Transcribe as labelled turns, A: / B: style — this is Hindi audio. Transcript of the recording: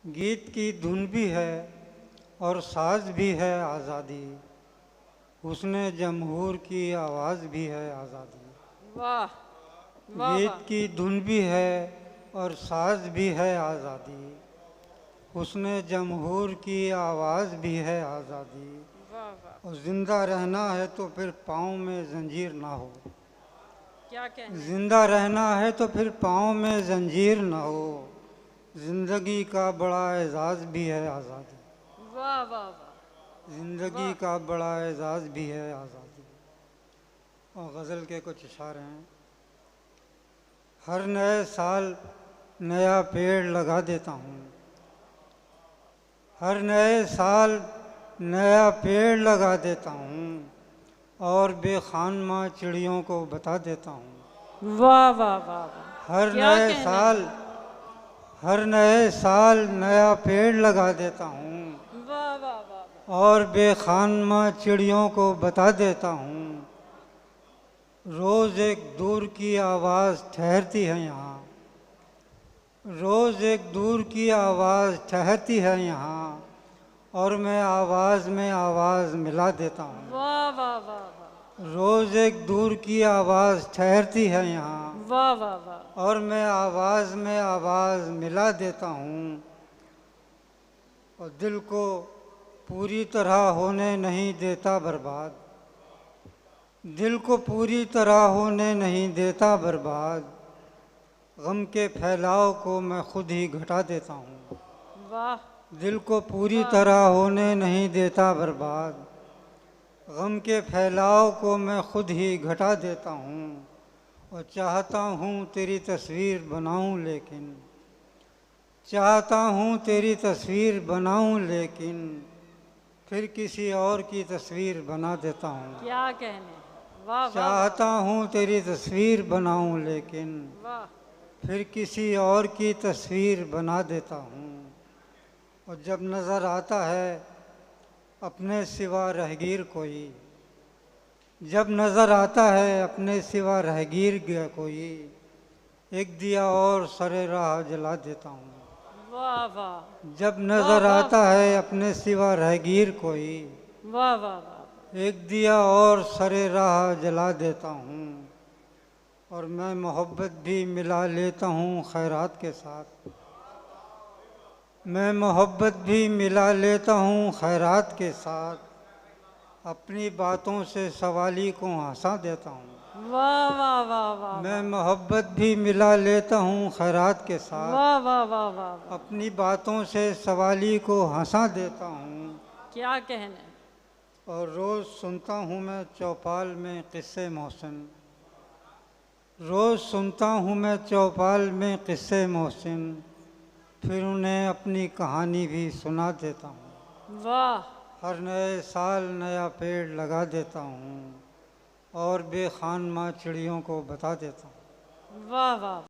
A: गीत की धुन भी है और साज भी है आज़ादी, हुस्न जमहूर की आवाज़ भी है आज़ादी।
B: वाह वाह
A: गीत
B: वाह
A: की धुन भी है और साज भी है आज़ादी, हुस्न जमहूर की आवाज़ भी है आज़ादी।
B: वाह वाह।
A: और ज़िंदा रहना है तो फिर पाँव में जंजीर ना हो,
B: क्या कहने।
A: जिंदा रहना है तो फिर पाँव में जंजीर ना हो, जिंदगी का बड़ा एजाज़ भी है आज़ादी।
B: वाह वाह वाह
A: जिंदगी
B: वाह।
A: का बड़ा एजाज़ भी है आज़ादी। और गज़ल के कुछ इशारे हैं। हर नए साल नया पेड़ लगा देता हूँ, हर नए साल नया पेड़ लगा देता हूँ और बेखानमा चिड़ियों को बता देता हूँ।
B: वाह वाह वाह वाह।
A: हर
B: क्या
A: नए
B: कहने
A: साल हर नए साल नया पेड़ लगा देता हूँ
B: वाह वाह वाह वाह।
A: और बेखानमा चिड़ियों को बता देता हूँ। रोज़ एक दूर की आवाज़ ठहरती है यहाँ, रोज़ एक दूर की आवाज़ ठहरती है यहाँ और मैं आवाज़ में आवाज़ मिला देता हूँ।
B: वाह वाह वाह वाह
A: रोज़ एक दूर की आवाज़ ठहरती है यहाँ
B: वाह वाह वाह।
A: और मैं आवाज़ में आवाज़ मिला देता हूँ। और दिल को पूरी तरह होने नहीं देता बर्बाद, दिल को पूरी तरह होने नहीं देता बर्बाद, गम के फैलाव को मैं खुद ही घटा देता हूँ।
B: वाह
A: दिल को पूरी तरह होने नहीं देता बर्बाद, गम के फैलाव को मैं खुद ही घटा देता हूँ। और चाहता हूँ तेरी तस्वीर बनाऊँ लेकिन, चाहता हूँ तेरी तस्वीर बनाऊँ लेकिन फिर किसी और की तस्वीर बना देता हूँ।
B: क्या कहने। वाह वाह
A: चाहता हूँ तेरी तस्वीर बनाऊँ लेकिन
B: वाह।
A: फिर किसी और की तस्वीर बना देता हूँ। और जब नज़र आता है अपने सिवा रहगीर कोई, जब नज़र आता है अपने सिवा रहगीर गया कोई, एक दिया और सरे राह जला देता हूँ।
B: वाह वाह
A: जब नज़र आता है अपने सिवा रहगीर कोई,
B: वाह वाह वाह।
A: एक दिया और सरे राह जला देता हूँ। और मैं मोहब्बत भी मिला लेता हूँ खैरात के साथ, मैं मोहब्बत भी मिला लेता हूँ खैरात के साथ, अपनी बातों से सवाली को हंसा देता हूँ।
B: वाह वाह वाह वाह
A: मैं मोहब्बत भी मिला लेता हूँ खैरात के साथ,
B: वाह वाह वाह वाह।
A: अपनी बातों से सवाली को हंसा देता हूँ।
B: क्या कहने।
A: और रोज़ सुनता हूँ मैं चौपाल में किस्से मोहसिन, रोज़ सुनता हूँ मैं चौपाल में किस्से मोहसिन, फिर उन्हें अपनी कहानी भी सुना देता हूँ।
B: वाह
A: हर नए साल नया पेड़ लगा देता हूँ और बेखानमा चिड़ियों को बता देता हूँ।
B: वाह वाह।